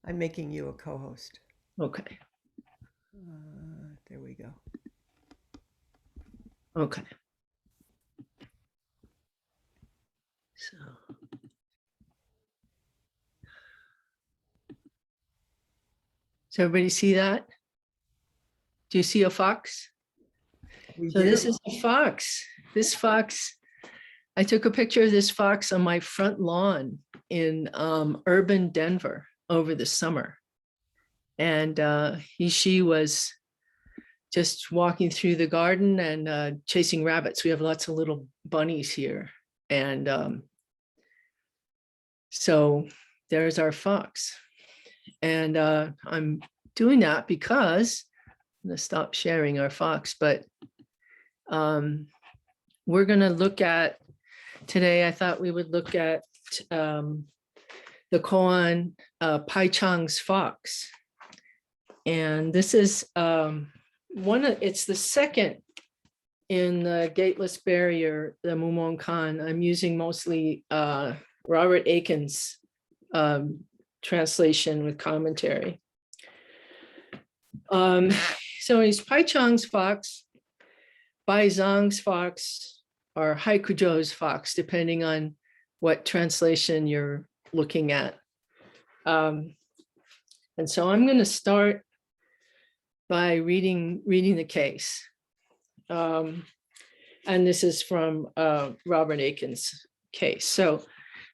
I'm making you a co-host. Okay. There we go. Okay. So. Does everybody see that? Do you see a fox? We So do. this is a fox. This fox, I took a picture of this fox on my front lawn in urban Denver over the summer. And she was just walking through the garden and chasing rabbits. We have lots of little bunnies here. And so there's our fox. And I'm doing that because I'm going to stop sharing our fox, but we're going to look at today. I thought we would look at the Koan Pai-Chong's fox. And this is it's the second in the Gateless Barrier, the Mumon Khan. I'm using mostly Robert Aiken's translation with commentary. So he's Pai-Chong's fox, Bai Zhang's fox, or Haikuzhou's fox, depending on what translation you're looking at. And so I'm going to start by reading the case. And this is from Robert Aiken's case. So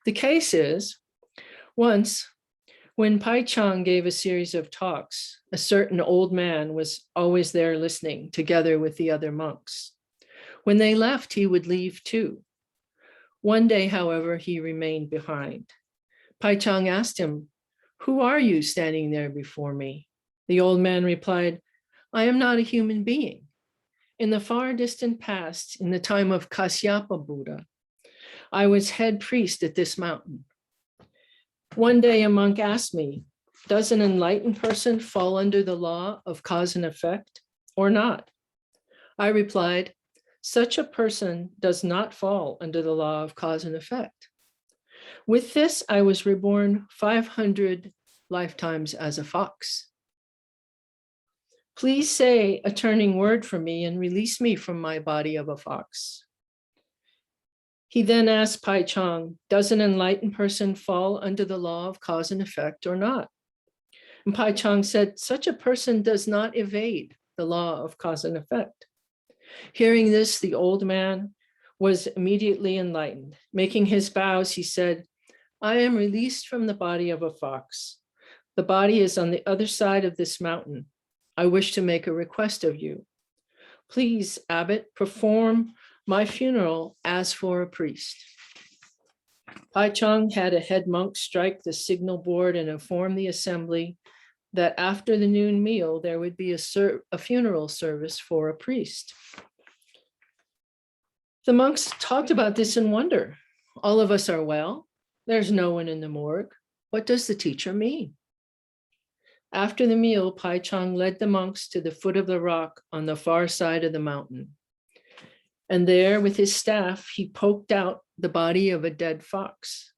the case is, once when Pai-Chong gave a series of talks, a certain old man was always there listening together with the other monks. When they left, he would leave too. One day, however, he remained behind. Pai-Chong asked him, "Who are you standing there before me?" The old man replied, "I am not a human being. In the far distant past, in the time of Kasyapa Buddha, I was head priest at this mountain. One day a monk asked me, does an enlightened person fall under the law of cause and effect or not? I replied, such a person does not fall under the law of cause and effect. With this, I was reborn 500 lifetimes as a fox. Please say a turning word for me and release me from my body of a fox." He then asked Pai-Chong, does an enlightened person fall under the law of cause and effect or not? And Pai-Chong said, such a person does not evade the law of cause and effect. Hearing this, the old man was immediately enlightened. Making his bows, he said, I am released from the body of a fox. The body is on the other side of this mountain. I wish to make a request of you. Please, abbot, perform my funeral as for a priest. Pai-Chong had a head monk strike the signal board and inform the assembly that after the noon meal, there would be a funeral service for a priest. The monks talked about this in wonder. All of us are well. There's no one in the morgue. What does the teacher mean? After the meal, Pai-Chong led the monks to the foot of the rock on the far side of the mountain. And there, with his staff, he poked out the body of a dead fox.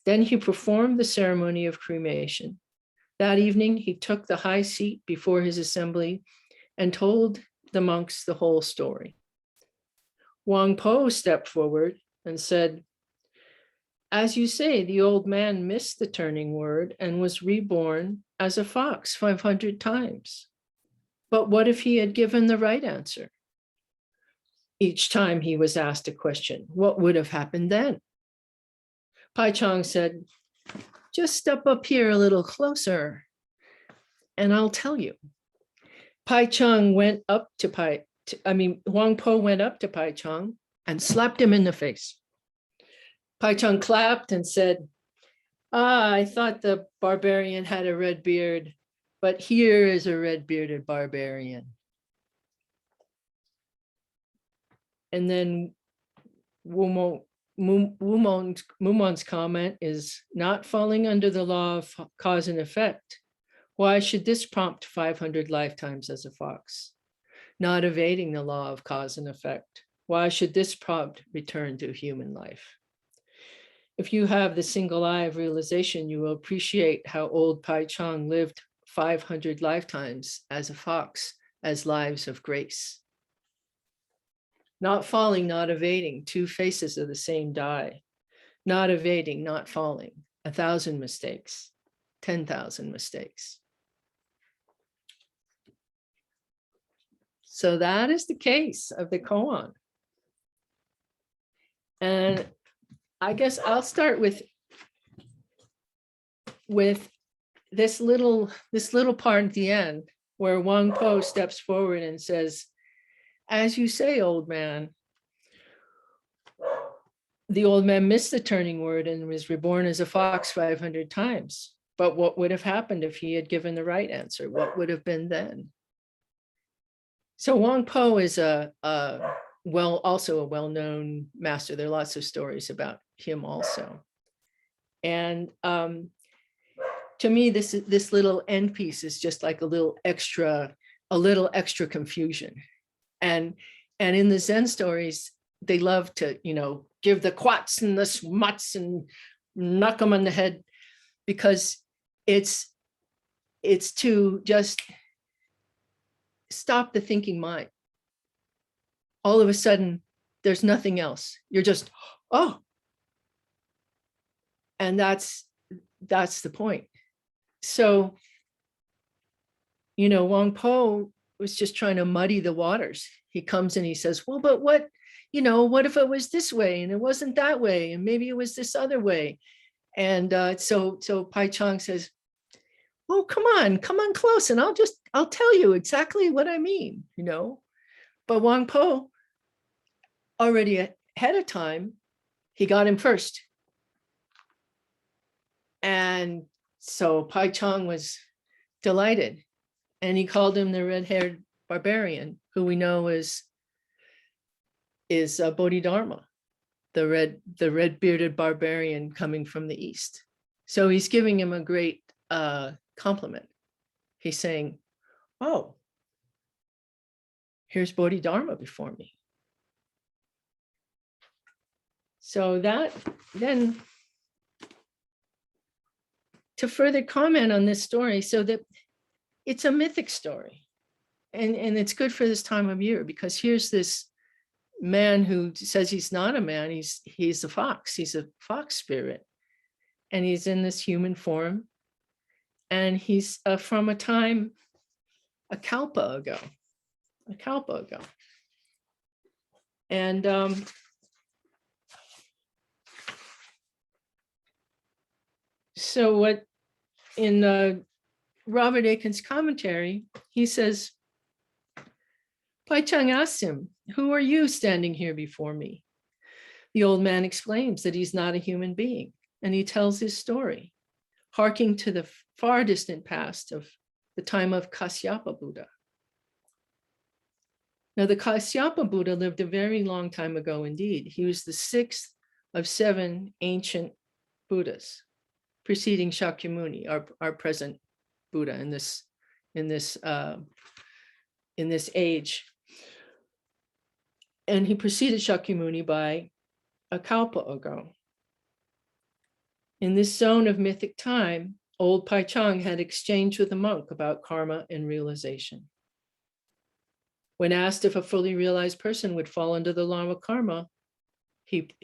Then he performed the ceremony of cremation. That evening, he took the high seat before his assembly and told the monks the whole story. Wang Po stepped forward and said, as you say, the old man missed the turning word and was reborn as a fox 500 times. But what if he had given the right answer? Each time he was asked a question, what would have happened then? Pai-Chong said, just step up here a little closer and I'll tell you. Pai-Chong went up to Wang Po went up to Pai-Chong and slapped him in the face. Pai-Chong clapped and said, I thought the barbarian had a red beard, but here is a red-bearded barbarian. And then Mumon's comment is not falling under the law of cause and effect. Why should this prompt 500 lifetimes as a fox? Not evading the law of cause and effect. Why should this prompt return to human life? If you have the single eye of realization, you will appreciate how old Pai-Chong lived 500 lifetimes as a fox, as lives of grace. Not falling, not evading, two faces of the same die. Not evading, not falling, 1,000 mistakes, 10,000 mistakes. So that is the case of the koan. And I guess I'll start with this little part at the end where Wang Po steps forward and says, as you say, old man, the old man missed the turning word and was reborn as a fox 500 times. But what would have happened if he had given the right answer? What would have been then? So Wang Po is also a well-known master. There are lots of stories about him also. And to me, this little end piece is just like a little extra confusion. And in the Zen stories, they love to, give the quats and the smuts and knock them on the head, because it's to just stop the thinking mind. All of a sudden, there's nothing else. You're just, oh. And that's the point. So, Wang Po was just trying to muddy the waters. He comes and he says, well, but what if it was this way and it wasn't that way, and maybe it was this other way? And so Pai-Chong says, oh, come on close, and I'll tell you exactly what I mean, But Wang Po, already ahead of time, he got him first. And so Pai-Chong was delighted, and he called him the red-haired barbarian, who we know is Bodhidharma, the red-bearded barbarian coming from the East. So he's giving him a great compliment. He's saying, oh, here's Bodhidharma before me. So that then, to further comment on this story, so that it's a mythic story, and it's good for this time of year, because here's this man who says he's not a man, he's a fox, he's a fox spirit, and he's in this human form, and he's from a time, a kalpa ago. And so what in Robert Aiken's commentary, he says, Pai-Chong asks him, who are you standing here before me? The old man explains that he's not a human being, and he tells his story, harking to the far distant past of the time of Kasyapa Buddha. Now, the Kasyapa Buddha lived a very long time ago indeed. He was the 6th of 7 ancient Buddhas, preceding Shakyamuni, our present Buddha in this age. And he preceded Shakyamuni by a kalpa ago. In this zone of mythic time, old Pai-Chong had exchanged with a monk about karma and realization. When asked if a fully realized person would fall under the law of karma, he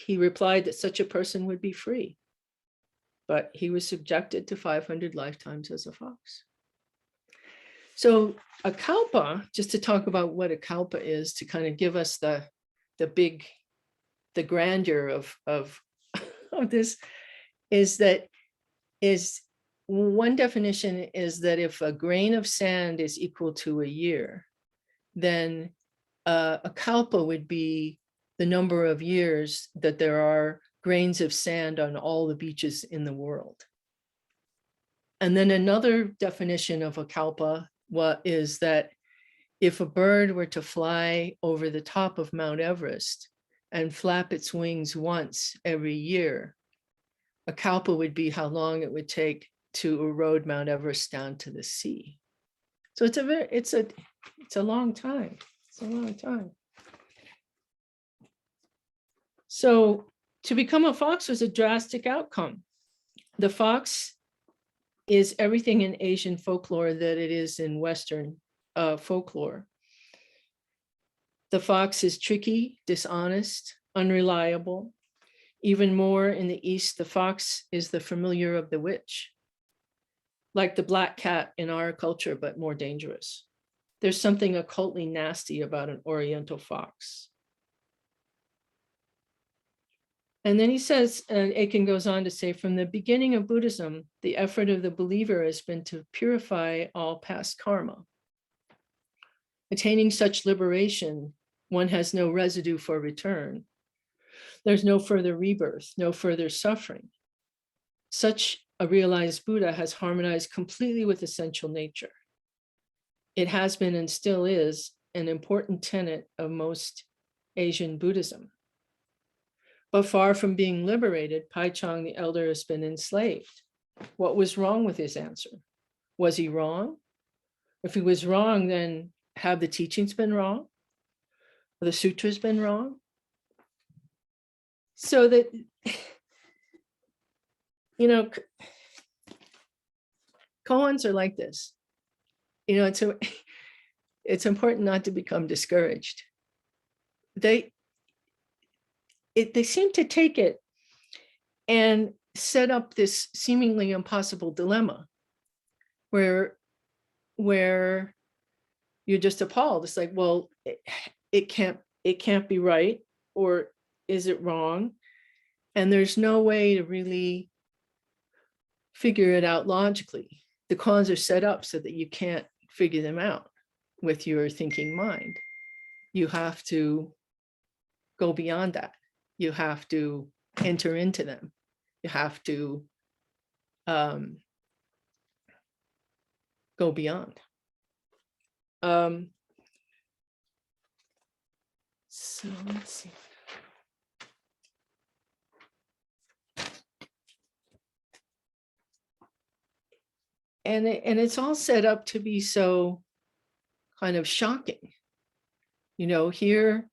replied that such a person would be free, but he was subjected to 500 lifetimes as a fox. So a kalpa, just to talk about what a kalpa is, to kind of give us the grandeur of this, is one definition is that if a grain of sand is equal to a year, then a kalpa would be the number of years that there are grains of sand on all the beaches in the world. And then another definition of a kalpa is that if a bird were to fly over the top of Mount Everest and flap its wings once every year, a kalpa would be how long it would take to erode Mount Everest down to the sea. So it's a long time. It's a long time. So To become a fox was a drastic outcome. The fox is everything in Asian folklore that it is in Western folklore. The fox is tricky, dishonest, unreliable. Even more in the East, the fox is the familiar of the witch, like the black cat in our culture, but more dangerous. There's something occultly nasty about an Oriental fox. And then he says, and Aiken goes on to say, from the beginning of Buddhism, the effort of the believer has been to purify all past karma. Attaining such liberation, one has no residue for return. There's no further rebirth, no further suffering. Such a realized Buddha has harmonized completely with essential nature. It has been and still is an important tenet of most Asian Buddhism. But far from being liberated, Pai-Chong the elder has been enslaved. What was wrong with his answer? Was he wrong? If he was wrong, then have the teachings been wrong? Have the sutras been wrong? So that, you know, koans are like this. You know, it's important not to become discouraged. They seem to take it and set up this seemingly impossible dilemma where you're just appalled. It's like, well, it can't be right, or is it wrong? And there's no way to really figure it out logically. The koans are set up so that you can't figure them out with your thinking mind. You have to go beyond that. You have to enter into them. You have to go beyond. So let's see. And it's all set up to be so kind of shocking. You know, here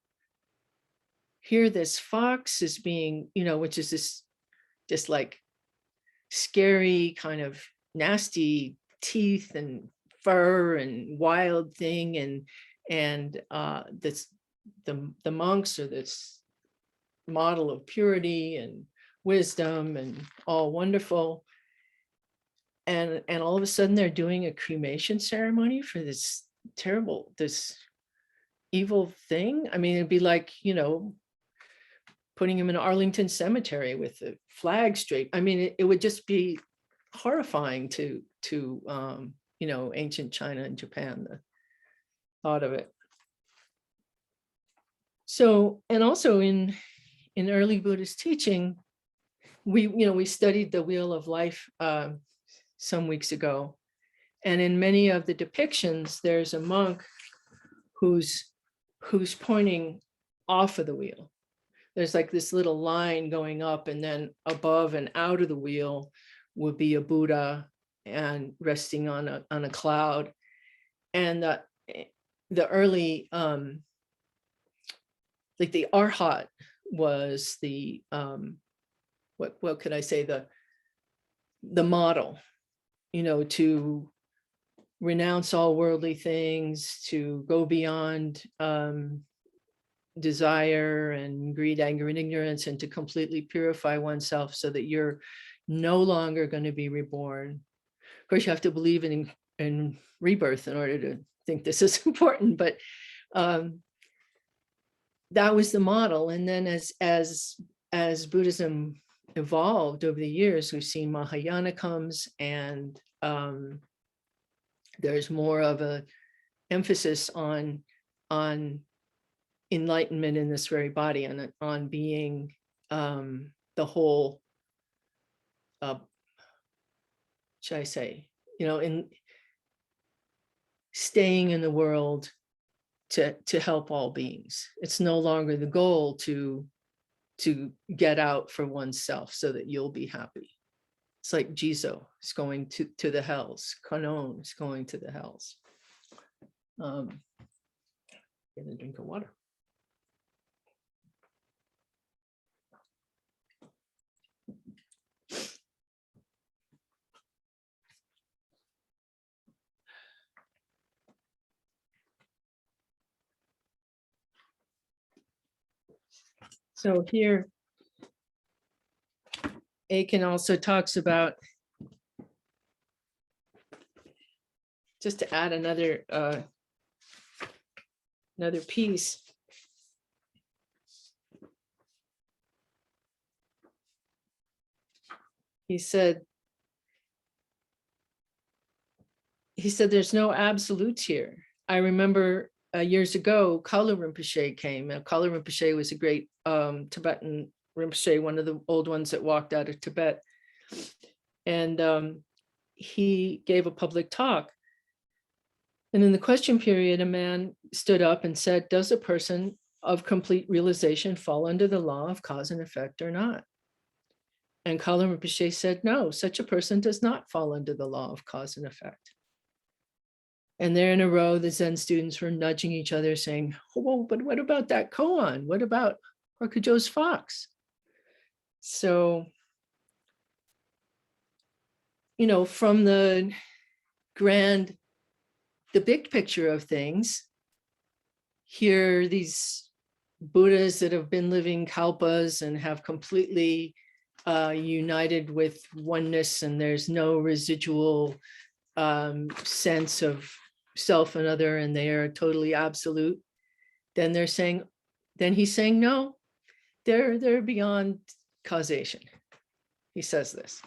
this fox is being, you know, which is this like scary kind of nasty teeth and fur and wild thing, and the monks are this model of purity and wisdom and all wonderful, and all of a sudden they're doing a cremation ceremony for this terrible, this evil thing. I mean, it'd be like, you know, putting him in Arlington Cemetery with the flag straight. I mean, it would just be horrifying to you know, ancient China and Japan, the thought of it. So, and also in early Buddhist teaching, we studied the Wheel of Life some weeks ago, and in many of the depictions, there's a monk who's pointing off of the wheel. There's like this little line going up, and then above and out of the wheel would be a Buddha and resting on a cloud. And the early like the Arhat was the what could I say, the model, you know, to renounce all worldly things, to go beyond desire and greed, anger, and ignorance, and to completely purify oneself so that you're no longer going to be reborn. Of course, you have to believe in rebirth in order to think this is important, but that was the model. And then as Buddhism evolved over the years, we've seen Mahayana comes, and there's more of a emphasis on enlightenment in this very body, and on being the whole, should I say, you know, in staying in the world to help all beings. It's no longer the goal to get out for oneself so that you'll be happy. It's like Jizo is going to the hells. Kanon is going to the hells. Get a drink of water. So here, Aiken also talks about, just to add another piece. He said there's no absolutes here. I remember years ago, Kalu Rinpoche came. Kalu Rinpoche was a great Tibetan Rinpoche, one of the old ones that walked out of Tibet. And he gave a public talk. And in the question period, a man stood up and said, does a person of complete realization fall under the law of cause and effect or not? And Kalu Rinpoche said, no, such a person does not fall under the law of cause and effect. And there in a row, the Zen students were nudging each other saying, oh, but what about that koan? What about Orkujo's fox? So, you know, from the big picture of things, here are these Buddhas that have been living kalpas and have completely united with oneness, and there's no residual sense of self and other, and they are totally absolute. Then they're saying, then he's saying, no, they're beyond causation. He says this.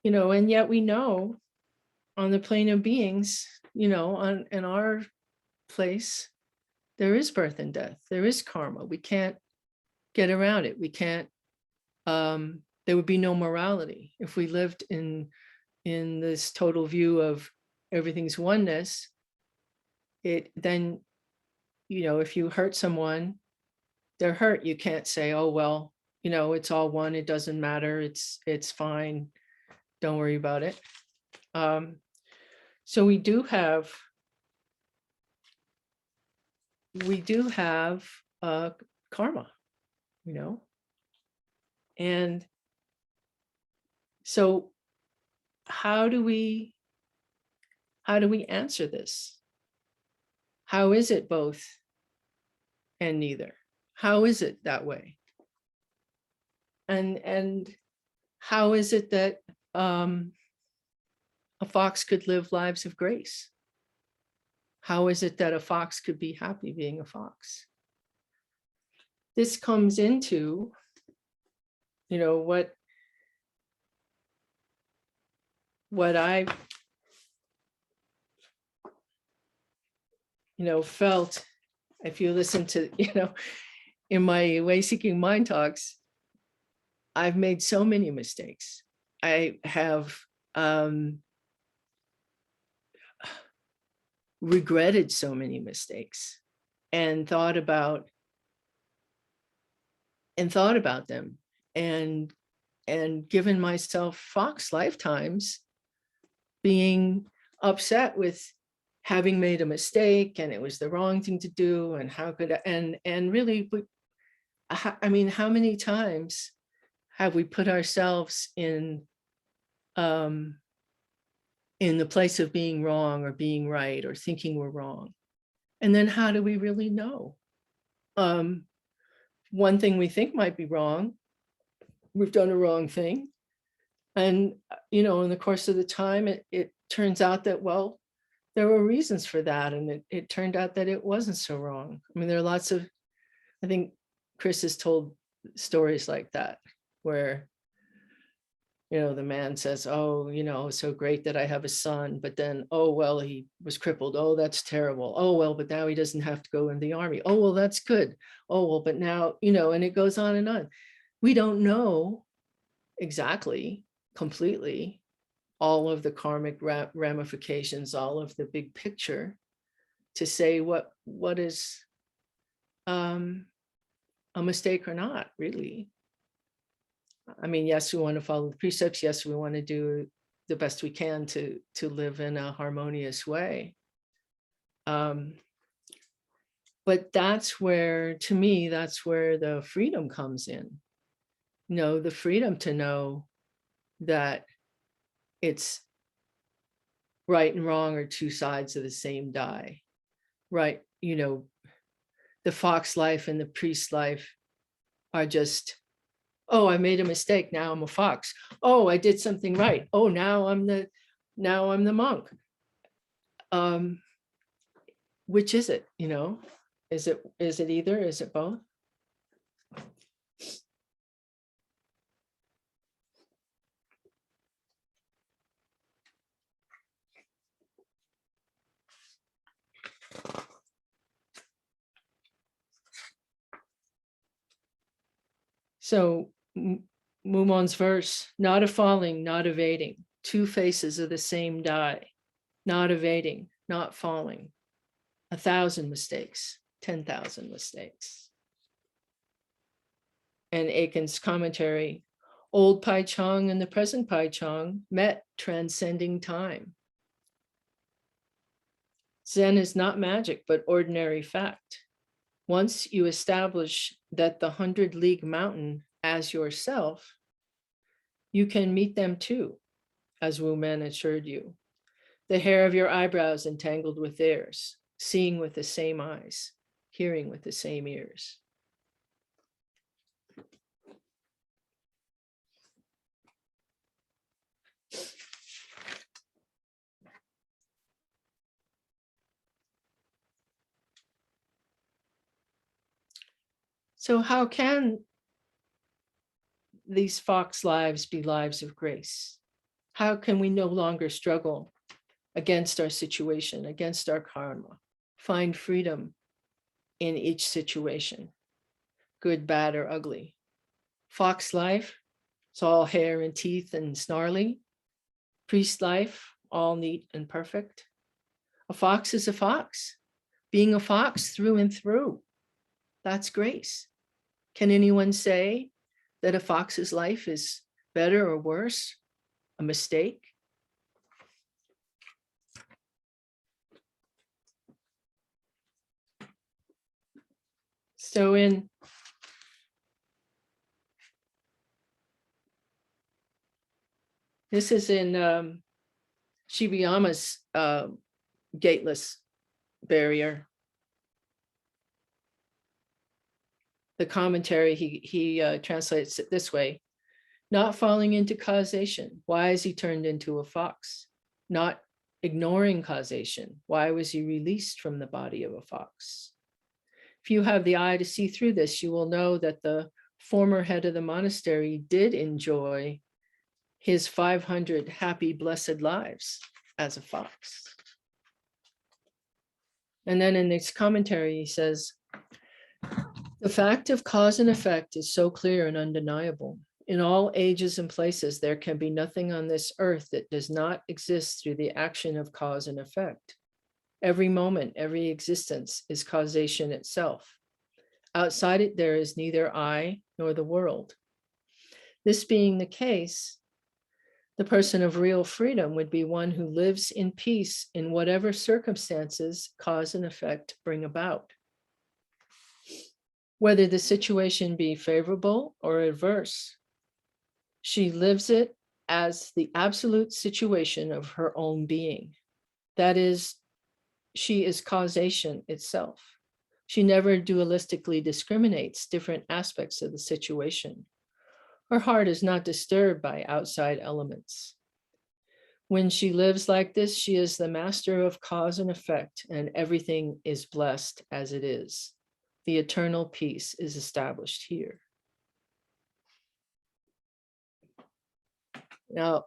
You know, and yet we know on the plane of beings, you know, in our place, there is birth and death. There is karma. We can't get around it. We can't, there would be no morality. If we lived in this total view of everything's oneness, then, you know, if you hurt someone, they're hurt. You can't say, oh, well, you know, it's all one. It doesn't matter. It's fine. Don't worry about it. So we do have karma, you know, and so how do we answer this? How is it both and neither? How is it that way? And how is it that a fox could live lives of grace? How is it that a fox could be happy being a fox? This comes into, you know, what I, you know, felt. If you listen to, you know, in my Way Seeking Mind talks, I've made so many mistakes. I have regretted so many mistakes and thought about them and given myself fox lifetimes being upset with having made a mistake and it was the wrong thing to do, and how could I, and really, I mean, how many times have we put ourselves in the place of being wrong or being right or thinking we're wrong? And then how do we really know? One thing we think might be wrong, we've done a wrong thing. And, you know, in the course of the time, it turns out that, well, there were reasons for that. And it turned out that it wasn't so wrong. I mean, there are lots of, I think Chris has told stories like that, where, you know, the man says, oh, you know, so great that I have a son, but then, oh, well, he was crippled. Oh, that's terrible. Oh, well, but now he doesn't have to go in the army. Oh, well, that's good. Oh, well, but now, you know, and it goes on and on. We don't know exactly, completely, all of the karmic ramifications, all of the big picture, to say what is a mistake or not, really. I mean, yes, we want to follow the precepts. Yes, we want to do the best we can to live in a harmonious way. But that's where, to me, that's where the freedom comes in. The freedom to know that it's right and wrong are two sides of the same die, right? The fox life and the priest life are just, oh, I made a mistake, now I'm a fox. Oh, I did something right. Oh, now I'm the monk. Which is it? Is it either? Is it both? So Mumon's verse, not a falling, not evading, two faces of the same die, not evading, not falling, 1,000 mistakes, 10,000 mistakes. And Aiken's commentary, old Pai-Chong and the present Pai-Chong met transcending time. Zen is not magic, but ordinary fact. Once you establish that the 100-league mountain as yourself, you can meet them too, as Wu Men assured you. The hair of your eyebrows entangled with theirs, seeing with the same eyes, hearing with the same ears. So how can these fox lives be lives of grace? How can we no longer struggle against our situation, against our karma, find freedom in each situation, good, bad, or ugly? Fox life, it's all hair and teeth and snarly. Priest life, all neat and perfect. A fox is a fox. Being a fox through and through, that's grace. Can anyone say that a fox's life is better or worse? A mistake? So this is in Shibayama's gateless barrier. The commentary, he translates it this way: not falling into causation. Why is he turned into a fox? Not ignoring causation. Why was he released from the body of a fox? If you have the eye to see through this, you will know that the former head of the monastery did enjoy his 500 happy, blessed lives as a fox. And then in this commentary, he says, the fact of cause and effect is so clear and undeniable. In all ages and places, there can be nothing on this earth that does not exist through the action of cause and effect. Every moment, every existence is causation itself. Outside it, there is neither I nor the world. This being the case, the person of real freedom would be one who lives in peace in whatever circumstances cause and effect bring about. Whether the situation be favorable or adverse, she lives it as the absolute situation of her own being. That is, she is causation itself. She never dualistically discriminates different aspects of the situation. Her heart is not disturbed by outside elements. When she lives like this, she is the master of cause and effect, and everything is blessed as it is. The eternal peace is established here. Now,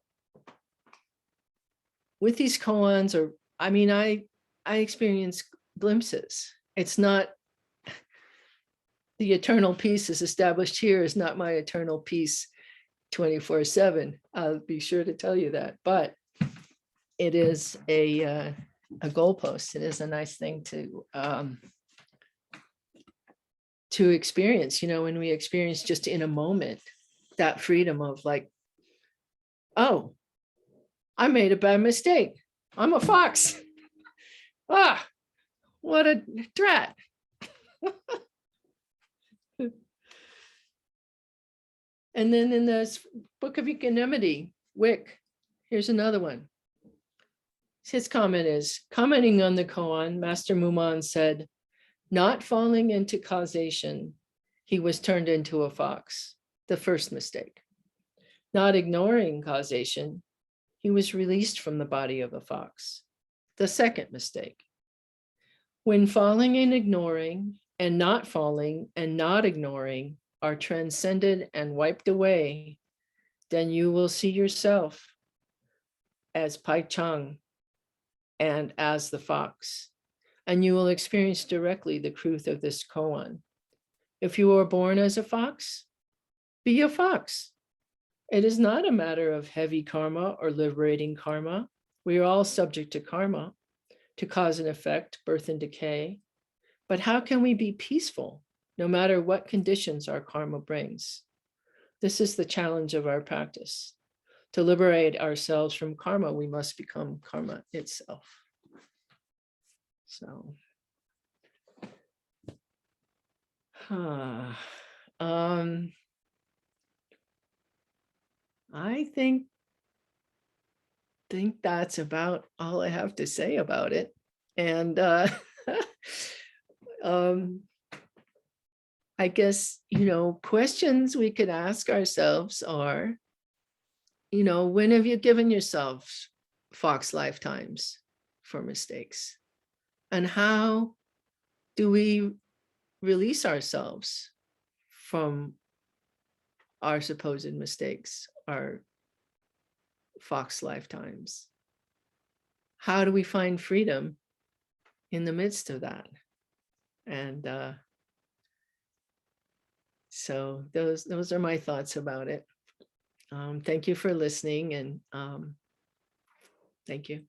with these koans, I experience glimpses. It's not, the eternal peace is established here is not my eternal peace 24/7. I'll be sure to tell you that, but it is a goalpost. It is a nice thing to experience, when we experience just in a moment that freedom of like, oh, I made a bad mistake. I'm a fox. Ah, what a drat. And then in this book of equanimity, Wick, here's another one. His comment is, commenting on the koan, Master Muman said, not falling into causation, he was turned into a fox, the first mistake. Not ignoring causation, he was released from the body of a fox, the second mistake. When falling and ignoring and not falling and not ignoring are transcended and wiped away, then you will see yourself as Pai-Chong and as the fox, and you will experience directly the truth of this koan. If you are born as a fox, be a fox. It is not a matter of heavy karma or liberating karma. We are all subject to karma, to cause and effect, birth and decay. But how can we be peaceful no matter what conditions our karma brings? This is the challenge of our practice. To liberate ourselves from karma, we must become karma itself. So, I think that's about all I have to say about it. And I guess, questions we could ask ourselves are, when have you given yourself fox lifetimes for mistakes? And how do we release ourselves from our supposed mistakes, our fox lifetimes? How do we find freedom in the midst of that? And so those are my thoughts about it. Thank you for listening, and thank you.